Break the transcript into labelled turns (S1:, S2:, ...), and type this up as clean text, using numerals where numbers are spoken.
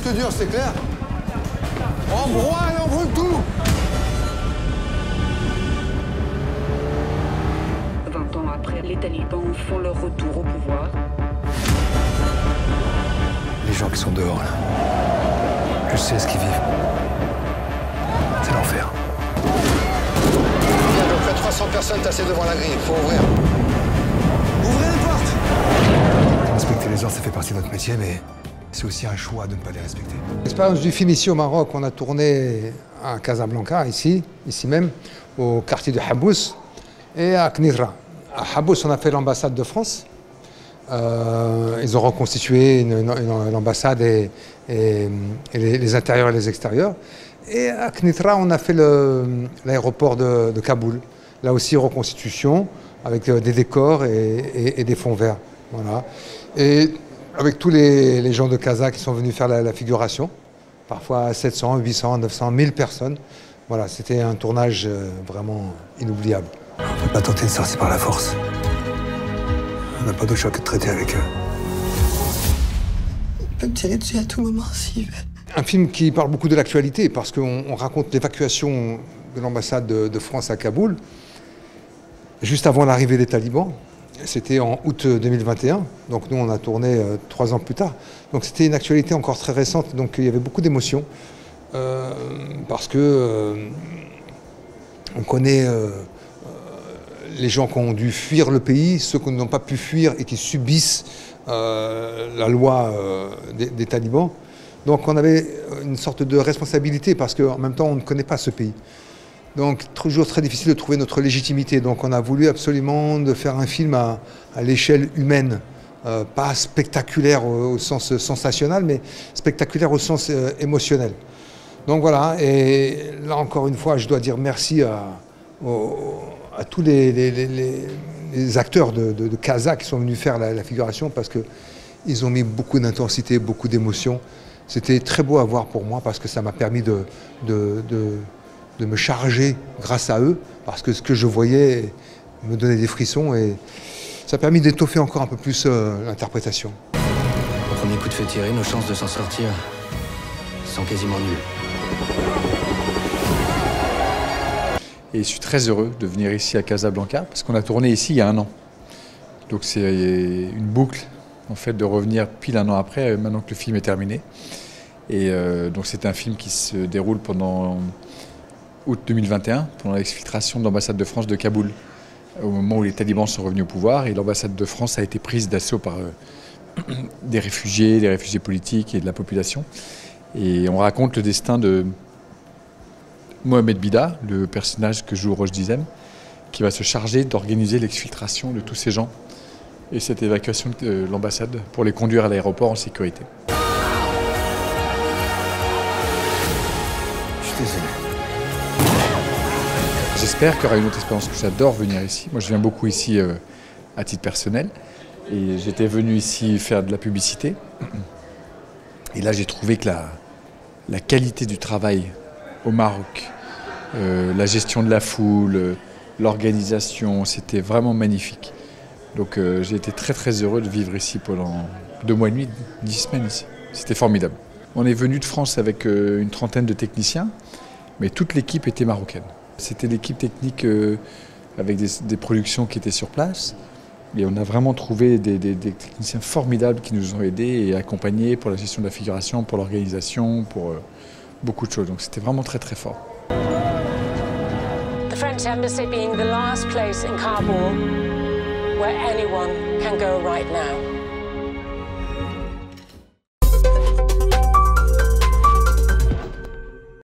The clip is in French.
S1: disque dur, c'est clair? On broie et on brûle tout!
S2: 20 ans après, les talibans font leur retour au pouvoir.
S3: Les gens qui sont dehors, là, je sais ce qu'ils vivent. C'est l'enfer.
S1: Il y a à peu près 300 personnes tassées devant la grille, il faut ouvrir. Ouvrez les portes!
S3: Respecter les ordres, ça fait partie de notre métier, mais c'est aussi un choix de ne pas les respecter.
S4: L'expérience du film ici au Maroc, on a tourné à Casablanca, ici même, au quartier de Habous, et à Knitra. À Habous, on a fait l'ambassade de France. Ils ont reconstitué l'ambassade et les intérieurs et les extérieurs. Et à Knitra, on a fait l'aéroport de Kaboul. Là aussi, reconstitution, avec des décors et des fonds verts. Voilà. Et avec tous les gens de Casa qui sont venus faire la figuration, parfois 700, 800, 900, 1000 personnes. Voilà, c'était un tournage vraiment inoubliable.
S3: On ne peut pas tenter de sortir par la force. On n'a pas d'autre choix que de traiter avec eux.
S5: Il peut me tirer dessus à tout moment s'il veut.
S4: Un film qui parle beaucoup de l'actualité parce qu'on raconte l'évacuation de l'ambassade de France à Kaboul, juste avant l'arrivée des talibans. C'était en août 2021, donc nous on a tourné 3 ans plus tard. Donc c'était une actualité encore très récente, donc il y avait beaucoup d'émotions. Parce que on connaît les gens qui ont dû fuir le pays, ceux qui n'ont pas pu fuir et qui subissent la loi des talibans. Donc on avait une sorte de responsabilité parce qu'en même temps on ne connaît pas ce pays. Donc toujours très difficile de trouver notre légitimité. Donc on a voulu absolument de faire un film à l'échelle humaine, pas spectaculaire au sens sensationnel, mais spectaculaire au sens émotionnel. Donc voilà, et là encore une fois, je dois dire merci à tous les acteurs de Casa qui sont venus faire la figuration parce qu'ils ont mis beaucoup d'intensité, beaucoup d'émotion. C'était très beau à voir pour moi parce que ça m'a permis de me charger grâce à eux, parce que ce que je voyais me donnait des frissons et ça a permis d'étoffer encore un peu plus l'interprétation.
S6: Au premier coup de feu tiré, nos chances de s'en sortir sont quasiment nulles.
S7: Et je suis très heureux de venir ici à Casablanca, parce qu'on a tourné ici il y a 1 an. Donc c'est une boucle, en fait, de revenir pile 1 an après, maintenant que le film est terminé. Et donc c'est un film qui se déroule pendant août 2021, pendant l'exfiltration de l'ambassade de France de Kaboul, au moment où les talibans sont revenus au pouvoir, et l'ambassade de France a été prise d'assaut par des réfugiés politiques et de la population. Et on raconte le destin de Mohamed Bida, le personnage que joue Roche Dizem, qui va se charger d'organiser l'exfiltration de tous ces gens et cette évacuation de l'ambassade pour les conduire à l'aéroport en sécurité.
S3: Je suis désolé.
S7: J'espère qu'il y aura une autre expérience, que j'adore venir ici. Moi, je viens beaucoup ici à titre personnel. Et j'étais venu ici faire de la publicité. Et là, j'ai trouvé que la qualité du travail au Maroc, la gestion de la foule, l'organisation, c'était vraiment magnifique. Donc j'ai été très très heureux de vivre ici pendant 2 mois et demi, 10 semaines ici. C'était formidable. On est venu de France avec une trentaine de techniciens, mais toute l'équipe était marocaine. C'était l'équipe technique avec des productions qui étaient sur place. Et on a vraiment trouvé des techniciens formidables qui nous ont aidés et accompagnés pour la gestion de la figuration, pour l'organisation, pour beaucoup de choses. Donc c'était vraiment très très fort.
S8: The French embassy being the last place in Kabul where anyone can go right now.